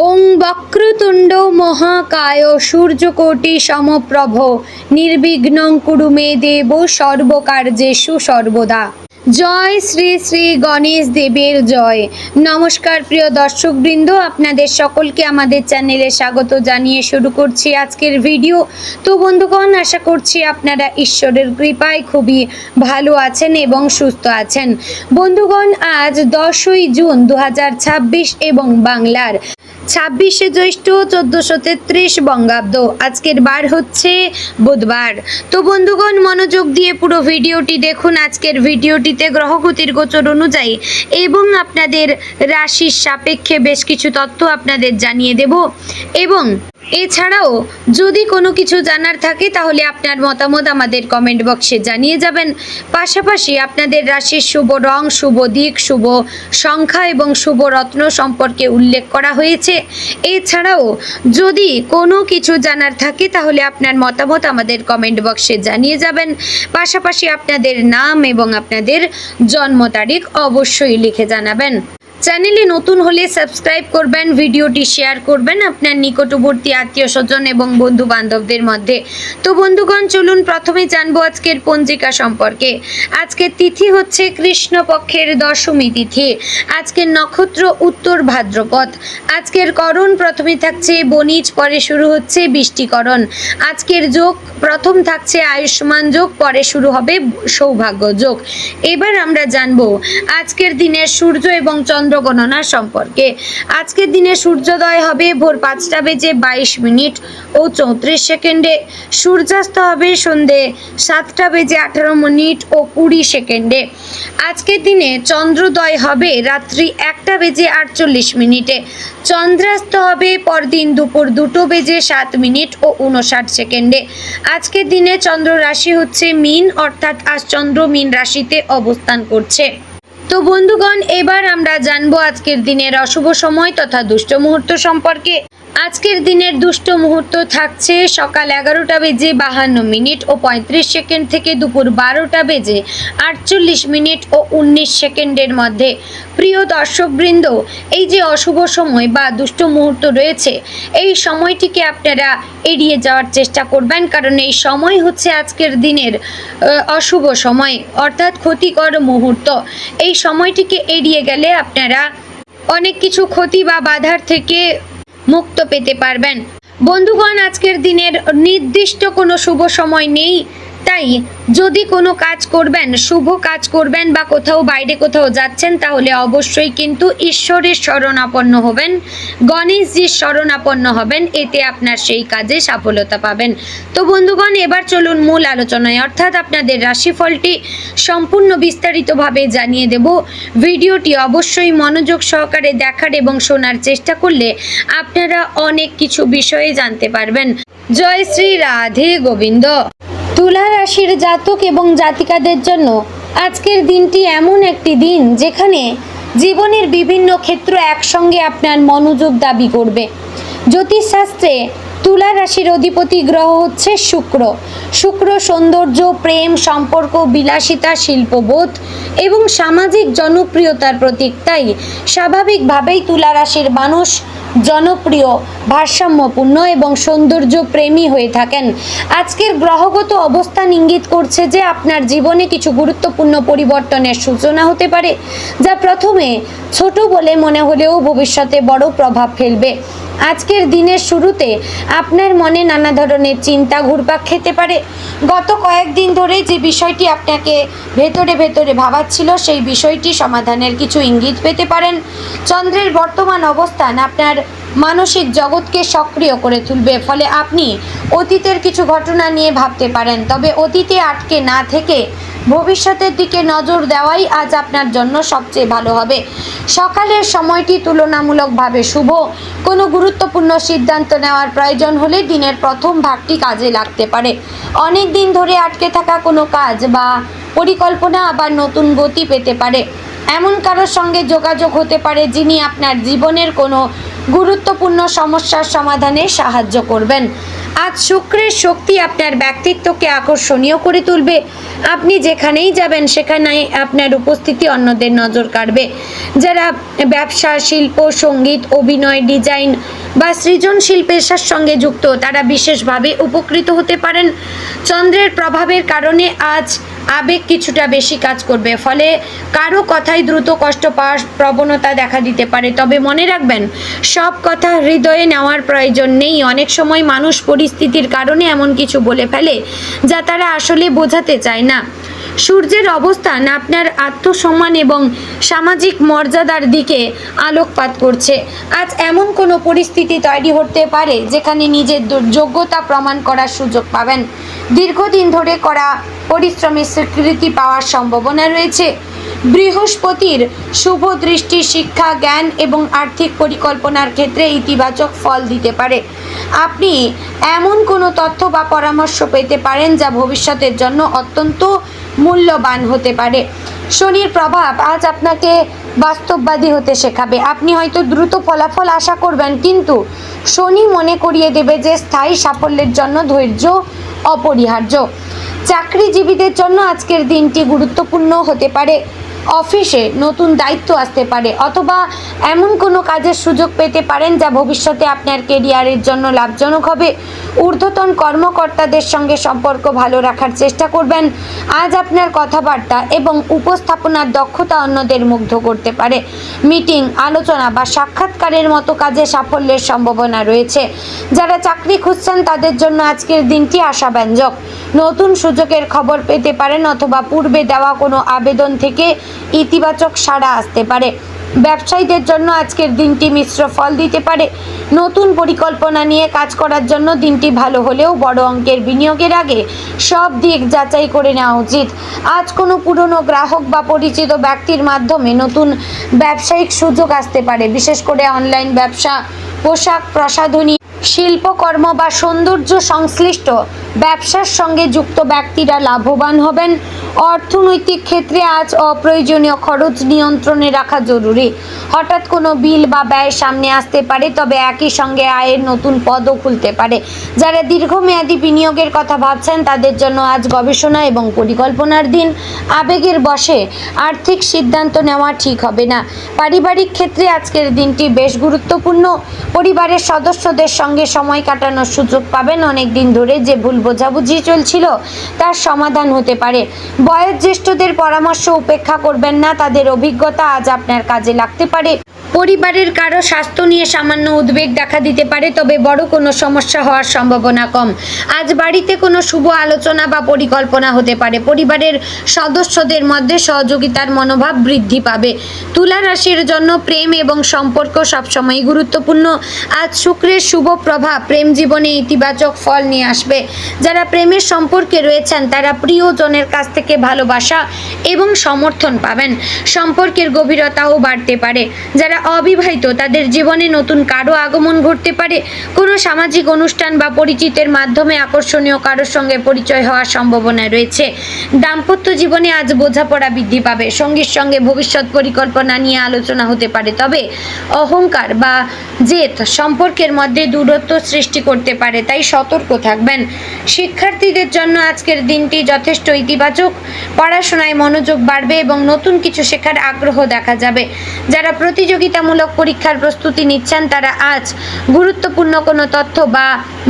ওং বক্রতুণ্ড মহাকায় সূর্যকোটি সমপ্রভ নির্বিঘ্নং কুরু মে দেব সর্বকার্যেষু সর্বদা। জয় শ্রী শ্রী গণেশ দেবের জয়। নমস্কার প্রিয় দর্শকবৃন্দ, আপনাদের সকলকে আমাদের চ্যানেলে স্বাগত জানিয়ে শুরু করছি আজকের ভিডিও। তো বন্ধুগণ, আশা করছি আপনারা ঈশ্বরের কৃপায় খুবই ভালো আছেন এবং সুস্থ আছেন। বন্ধুগণ, আজ 10ই জুন 2026 এবং বাংলার 26শে জ্যৈষ্ঠ 1433 বঙ্গাব্দ। আজকের বার হচ্ছে বুধবার। তো বন্ধুগণ, মনোযোগ দিয়ে পুরো ভিডিওটি দেখুন। আজকের ভিডিওটিতে গ্রহগতির গোচর অনুযায়ী এবং আপনাদের রাশির সাপেক্ষে বেশ কিছু তথ্য আপনাদের জানিয়ে দেব, এবং এছাড়াও যদি কোনো কিছু জানার থাকে তাহলে আপনার মতামত আমাদের কমেন্ট বক্সে জানিয়ে যাবেন। পাশাপাশি আপনাদের রাশির শুভ রং, শুভ দিক, শুভ সংখ্যা এবং শুভ রত্ন সম্পর্কে উল্লেখ করা হয়েছে। এছাড়াও যদি কোনো কিছু জানার থাকে তাহলে আপনার মতামত আমাদের কমেন্ট বক্সে জানিয়ে যাবেন। পাশাপাশি আপনাদের নাম এবং আপনাদের জন্ম তারিখ অবশ্যই লিখে জানাবেন। চ্যানেলে নতুন হলে সাবস্ক্রাইব করবেন, ভিডিওটি শেয়ার করবেন আপনার নিকটবর্তী আত্মীয় স্বজন এবং বন্ধু বান্ধবদের মধ্যে। তো বন্ধুগণ, চলুন প্রথমে জানবো আজকের পঞ্জিকা সম্পর্কে। আজকের তিথি হচ্ছে কৃষ্ণপক্ষের দশমী তিথি। আজকের নক্ষত্র উত্তর ভাদ্রপদ। আজকের করণ প্রথমে থাকছে বণিজ, পরে শুরু হচ্ছে বৃষ্টিকরণ। আজকের যোগ প্রথম থাকছে আয়ুষ্মান যোগ, পরে শুরু হবে সৌভাগ্য যোগ। এবার আমরা জানবো আজকের দিনের সূর্য এবং চন্দ্র গণনা সম্পর্কে। আজকের দিনে সূর্যোদয় হবে ভোর 5:22 ও 34 সেকেন্ডে। সূর্যাস্ত হবে সন্ধে 7:18 ও 20 সেকেন্ডে। আজকের দিনে চন্দ্রোদয় হবে রাত্রি 1:48। চন্দ্রাস্ত হবে পরদিন দুপুর 2:07 ও 59 সেকেন্ডে। আজকের দিনে চন্দ্র রাশি হচ্ছে মীন, অর্থাৎ আজ চন্দ্র মীন রাশিতে অবস্থান করছে। তো বন্ধুগণ, এবার আমরা জানবো আজকের দিনের অশুভ সময় তথা দুষ্ট মুহূর্ত সম্পর্কে। আজকের দিনের দুষ্ট মুহূর্ত থাকছে সকাল 11:52 ও 35 সেকেন্ড থেকে দুপুর 12:48 ও 19 সেকেন্ডের মধ্যে। প্রিয় দর্শকবৃন্দ, এই যে অশুভ সময় বা দুষ্ট মুহূর্ত রয়েছে, এই সময়টিকে আপনারা এড়িয়ে যাওয়ার চেষ্টা করবেন, কারণ এই সময় হচ্ছে আজকের দিনের অশুভ সময়, অর্থাৎ ক্ষতিকর মুহূর্ত। এই সময়টিকে এড়িয়ে গেলে আপনারা অনেক কিছু ক্ষতি বা বাধার থেকে মুক্ত পেতে পারবেন। বন্ধুগণ, আজকের দিনের নির্দিষ্ট কোনো শুভ সময় নেই, তাই যদি কোনো কাজ করবেন, শুভ কাজ করবেন বা কোথাও বাইরে কোথাও যাচ্ছেন, তাহলে অবশ্যই কিন্তু ঈশ্বরের শরণাপন্ন হবেন, গণেশজির শরণাপন্ন হবেন, এতে আপনার সেই কাজে সফলতা পাবেন। তো বন্ধুগণ, এবার চলুন মূল আলোচনায়, অর্থাৎ আপনাদের রাশিফলটি সম্পূর্ণ বিস্তারিতভাবে জানিয়ে দেব। ভিডিওটি অবশ্যই মনোযোগ সহকারে দেখার এবং শোনার চেষ্টা করলে আপনারা অনেক কিছু বিষয়ে জানতে পারবেন। জয় শ্রী রাধে গোবিন্দ। তুলা রাশির জাতক এবং জাতিকাদের জন্য আজকের দিনটি এমন একটি দিন যেখানে জীবনের বিভিন্ন ক্ষেত্র একসঙ্গে আপনার মনোযোগ দাবি করবে। জ্যোতিষশাস্ত্রে তুলা রাশির অধিপতি গ্রহ হচ্ছে শুক্র। শুক্র সৌন্দর্য, প্রেম, সম্পর্ক, বিলাসিতা, শিল্পবোধ এবং সামাজিক জনপ্রিয়তার প্রতীক। তাই স্বাভাবিকভাবেই তুলা রাশির মানুষ জনপ্রিয়, ভারসাম্যপূর্ণ এবং সৌন্দর্য প্রেমী হয়ে থাকেন। আজকের গ্রহগত অবস্থান ইঙ্গিত করছে যে আপনার জীবনে কিছু গুরুত্বপূর্ণ পরিবর্তনের সূচনা হতে পারে, যা প্রথমে ছোট বলে মনে হলেও ভবিষ্যতে বড় প্রভাব ফেলবে। আজকের দিনের শুরুতে আপনার মনে নানা ধরনের চিন্তা ঘুরপাক খেতে পারে। গত কয়েকদিন ধরে যে বিষয়টি আপনাকে ভেতরে ভেতরে ভাবাচ্ছিল, সেই বিষয়টি সমাধানের কিছু ইঙ্গিত পেতে পারেন। চন্দ্রের বর্তমান অবস্থান আপনার মানসিক জগৎকে সক্রিয় করে তুলবে, ফলে আপনি অতীতের কিছু ঘটনা নিয়ে ভাবতে পারেন। তবে অতীতে আটকে না থেকে ভবিষ্যতের দিকে নজর দেওয়াই আজ আপনার জন্য সবচেয়ে ভালো হবে। সকালের সময়টি তুলনামূলকভাবে শুভ। কোনো গুরুত্বপূর্ণ সিদ্ধান্ত নেওয়ার প্রয়োজন হলে দিনের প্রথম ভাগটি কাজে লাগতে পারে। অনেক দিন ধরে আটকে থাকা কোনো কাজ বা পরিকল্পনা আবার নতুন গতি পেতে পারে। এমন কারোর সঙ্গে যোগাযোগ হতে পারে যিনি আপনার জীবনের কোনো গুরুত্বপূর্ণ সমস্যার সমাধানে সাহায্য করবেন। আজ শুক্রের শক্তি আপনার ব্যক্তিত্বকে আকর্ষণীয় করে তুলবে। আপনি যেখানেই যাবেন সেখানেই আপনার উপস্থিতি অন্যদের নজর কাড়বে। যারা ব্যবসা, শিল্প, সঙ্গীত, অভিনয়, ডিজাইন বা সৃজনশীল পেশার সঙ্গে যুক্ত তারা বিশেষভাবে উপকৃত হতে পারেন। চন্দ্রের প্রভাবের কারণে আজ আবেগ কিছুটা বেশি কাজ করবে, ফলে কারো কথায় দ্রুত কষ্ট পাওয়ার প্রবণতা দেখা দিতে পারে। তবে মনে রাখবেন, সব কথা হৃদয়ে নেওয়ার প্রয়োজন নেই। অনেক সময় মানুষ পরিস্থিতির কারণে এমন কিছু বলে ফেলে যা তারা আসলে বোঝাতে চায় না। সূর্যের অবস্থান আপনার আত্মসম্মান এবং সামাজিক মর্যাদার দিকে আলোকপাত করছে। আজ এমন কোনো পরিস্থিতি তৈরি হতে পারে যেখানে নিজের যোগ্যতা প্রমাণ করার সুযোগ পাবেন। দীর্ঘদিন ধরে করা পরিশ্রমের স্বীকৃতি পাওয়ার সম্ভাবনা রয়েছে। বৃহস্পতির শুভ দৃষ্টি শিক্ষা, জ্ঞান এবং আর্থিক পরিকল্পনার ক্ষেত্রে ইতিবাচক ফল দিতে পারে। আপনি এমন কোনো তথ্য বা পরামর্শ পেতে পারেন যা ভবিষ্যতের জন্য অত্যন্ত মূল্যবান হতে পারে। শনির প্রভাব আজ আপনাকে বাস্তববাদী হতে শেখাবে। আপনি হয়তো দ্রুত ফলাফল আশা করবেন, কিন্তু শনি মনে করিয়ে দেবে যে স্থায়ী সাফল্যের জন্য ধৈর্য অপরিহার্য। চাকরিজীবীদের জন্য আজকের দিনটি গুরুত্বপূর্ণ হতে পারে। অফিসে নতুন দায়িত্ব আসতে পারে অথবা এমন কোনো কাজের সুযোগ পেতে পারেন যা ভবিষ্যতে আপনার কেরিয়ারের জন্য লাভজনক হবে। ঊর্ধ্বতন কর্মকর্তাদের সঙ্গে সম্পর্ক ভালো রাখার চেষ্টা করবেন। আজ আপনার কথাবার্তা এবং উপস্থাপনার দক্ষতা অন্যদের মুগ্ধ করতে পারে। মিটিং, আলোচনা বা সাক্ষাৎকারের মতো কাজে সাফল্যের সম্ভাবনা রয়েছে। যারা চাকরি খুঁজছেন তাদের জন্য আজকের দিনটি আশাব্যঞ্জক। নতুন সুযোগের খবর পেতে পারেন অথবা পূর্বে দেওয়া কোনো আবেদন থেকে ইতিবাচক সাড়া আসতে পারে। ব্যবসায়ীদের জন্য আজকের দিনটি মিশ্র ফল দিতে পারে। নতুন পরিকল্পনা নিয়ে কাজ করার জন্য দিনটি ভালো হলেও বড় অঙ্কের বিনিয়োগের আগে সব দিক যাচাই করে নেওয়া উচিত। আজ কোনো পুরনো গ্রাহক বা পরিচিত ব্যক্তির মাধ্যমে নতুন ব্যবসায়িক সুযোগ আসতে পারে। বিশেষ করে অনলাইন ব্যবসা, পোশাক প্রসাধনী, শিল্পকর্ম বা সৌন্দর্য সংশ্লিষ্ট ব্যবসার সঙ্গে যুক্ত ব্যক্তিরা লাভবান হবেন। অর্থনৈতিক ক্ষেত্রে আজ অপ্রয়োজনীয় খরচ নিয়ন্ত্রণে রাখা জরুরি। হঠাৎ কোনো বিল বা ব্যয় সামনে আসতে পারে, তবে একই সঙ্গে আয়ের নতুন পদও খুলতে পারে। যারা দীর্ঘমেয়াদী বিনিয়োগের কথা ভাবছেন তাদের জন্য আজ গবেষণা এবং পরিকল্পনার দিন। আবেগের বশে আর্থিক সিদ্ধান্ত নেওয়া ঠিক হবে না। পারিবারিক ক্ষেত্রে আজকের দিনটি বেশ গুরুত্বপূর্ণ। পরিবারের সদস্যদের সঙ্গে সময় কাটানোর সুযোগ পাবেন। অনেক দিন ধরে যে ভুল বোঝাবুঝি চলছিল তার সমাধান হতে পারে। বয়োজ্যেষ্ঠদের পরামর্শ উপেক্ষা করবেন না, তাদের অভিজ্ঞতা আজ আপনার কাজে লাগতে পারে। পরিবারের কারো স্বাস্থ্য নিয়ে সামান্য উদ্বেগ দেখা দিতে পারে, তবে বড় কোনো সমস্যা হওয়ার সম্ভাবনা কম। আজ বাড়িতে কোনো শুভ আলোচনা বা পরিকল্পনা হতে পারে। পরিবারের সদস্যদের মধ্যে সহযোগিতার মনোভাব বৃদ্ধি পাবে। তুলা রাশির জন্য প্রেম এবং সম্পর্ক সবসময় গুরুত্বপূর্ণ। আজ শুক্রের শুভ প্রভাব প্রেম জীবনে ইতিবাচক ফল নিয়ে আসবে। যারা প্রেমের সম্পর্কে রয়েছেন তারা প্রিয়জনের কাছ থেকে ভালোবাসা এবং সমর্থন পাবেন। সম্পর্কের গভীরতাও বাড়তে পারে। যারা অবিবাহিত তাদের জীবনে নতুন কারো আগমন ঘটতে পারে। কোনো সামাজিক অনুষ্ঠান বা পরিচিতের মাধ্যমে আকর্ষণীয় কারোর সঙ্গে পরিচয় হওয়ার সম্ভাবনা রয়েছে। দাম্পত্য জীবনে আজ বোঝাপড়া বৃদ্ধি পাবে। সঙ্গীর সঙ্গে ভবিষ্যৎ পরিকল্পনা নিয়ে আলোচনা হতে পারে, তবে অহংকার বা জেদ সম্পর্কের মধ্যে দূরত্ব সৃষ্টি করতে পারে, তাই সতর্ক থাকবেন। শিক্ষার্থীদের জন্য আজকের দিনটি যথেষ্ট ইতিবাচক। পড়াশোনায় মনোযোগ বাড়বে এবং নতুন কিছু শেখার আগ্রহ দেখা যাবে। যারা প্রতিযোগিতামূলক পরীক্ষার প্রস্তুতি নিচ্ছেন তারা আজ গুরুত্বপূর্ণ কোনো তথ্য বা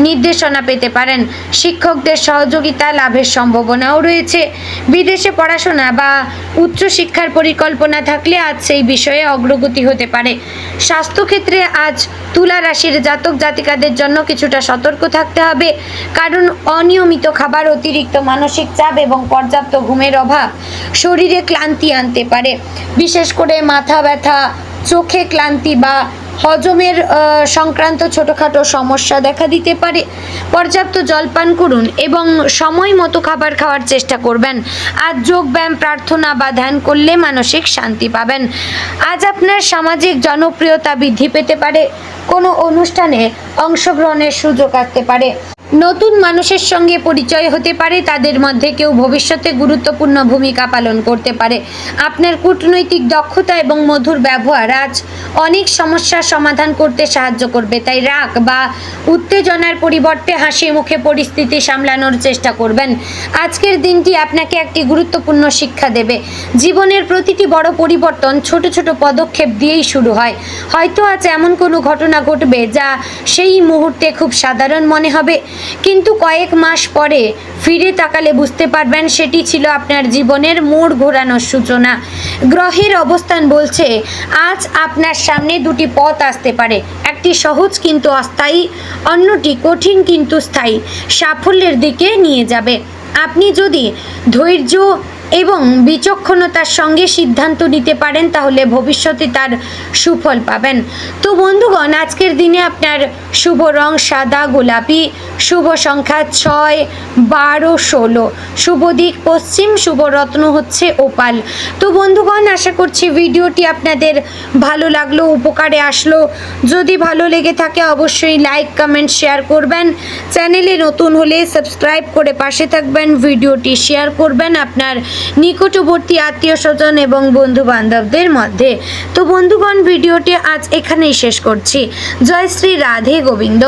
নির্দেশনা পেতে পারেন। শিক্ষকদের সহযোগিতা লাভের সম্ভাবনাও রয়েছে। বিদেশে পড়াশোনা বা উচ্চশিক্ষার পরিকল্পনা থাকলে আজ সেই বিষয়ে অগ্রগতি হতে পারে। স্বাস্থ্যক্ষেত্রে আজ তুলা রাশির জাতক জাতিকাদের জন্য কিছুটা সতর্ক থাকতে হবে, কারণ অনিয়মিত খাবার, অতিরিক্ত মানসিক চাপ এবং পর্যাপ্ত ঘুমের অভাব শরীরে ক্লান্তি আনতে পারে। বিশেষ করে মাথা ব্যথা, চোখে ক্লান্তি বা হজমের সংক্রান্ত ছোটোখাটো সমস্যা দেখা দিতে পারে। পর্যাপ্ত জলপান করুন এবং সময় মতো খাবার খাওয়ার চেষ্টা করবেন। আজ যোগব্যায়াম, প্রার্থনা বা ধ্যান করলে মানসিক শান্তি পাবেন। আজ আপনার সামাজিক জনপ্রিয়তা বৃদ্ধি পেতে পারে। কোনো অনুষ্ঠানে অংশগ্রহণের সুযোগ আসতে পারে। নতুন মানুষের সঙ্গে পরিচয় হতে পারে, তাদের মধ্যে কেউ ভবিষ্যতে গুরুত্বপূর্ণ ভূমিকা পালন করতে পারে। আপনার কূটনৈতিক দক্ষতা এবং মধুর ব্যবহার আজ অনেক সমস্যার সমাধান করতে সাহায্য করবে। তাই রাগ বা উত্তেজনার পরিবর্তে হাসি মুখে পরিস্থিতি সামলানোর চেষ্টা করবেন। আজকের দিনটি আপনাকে একটি গুরুত্বপূর্ণ শিক্ষা দেবে। জীবনের প্রতিটি বড় পরিবর্তন ছোট ছোট পদক্ষেপ দিয়েই শুরু হয়। হয়তো আজ এমন কোনো ঘটনা ঘটবে যা সেই মুহূর্তে খুব সাধারণ মনে হবে, কিন্তু কয়েক মাস পরে ফিরে তাকালে বুঝতে পারবেন সেটি ছিল আপনার জীবনের মোড় ঘোরানোর সূচনা। গ্রহের অবস্থান বলছে আজ আপনার সামনে দুটি পথ আসতে পারে, একটি সহজ কিন্তু অস্থায়ী, অন্যটি কঠিন কিন্তু স্থায়ী, সাফল্যের দিকে নিয়ে যাবে। আপনি যদি ধৈর্য এবং বিচক্ষণতার সঙ্গে সিদ্ধান্ত নিতে পারেন তাহলে ভবিষ্যতে তার সুফল পাবেন। তো বন্ধুগণ, আজকের দিনে আপনার শুভ রং সাদা গোলাপি, শুভ সংখ্যা 6, 12, 16, শুভ দিক পশ্চিম, শুভ রত্ন হচ্ছে ওপাল। তো বন্ধুগণ, আশা করছি ভিডিওটি আপনাদের ভালো লাগলো, উপকারে আসলো। যদি ভালো লেগে থাকে অবশ্যই লাইক কমেন্ট শেয়ার করবেন। চ্যানেলে নতুন হলে সাবস্ক্রাইব করে পাশে থাকবেন, ভিডিওটি শেয়ার করবেন আপনার নিকটবর্তী আত্মীয় স্বজন এবং বন্ধু বান্ধবদের মধ্যে। তো বন্ধুগণ, ভিডিওটি আজ এখানেই শেষ করছি। জয় শ্রী রাধে গোবিন্দ।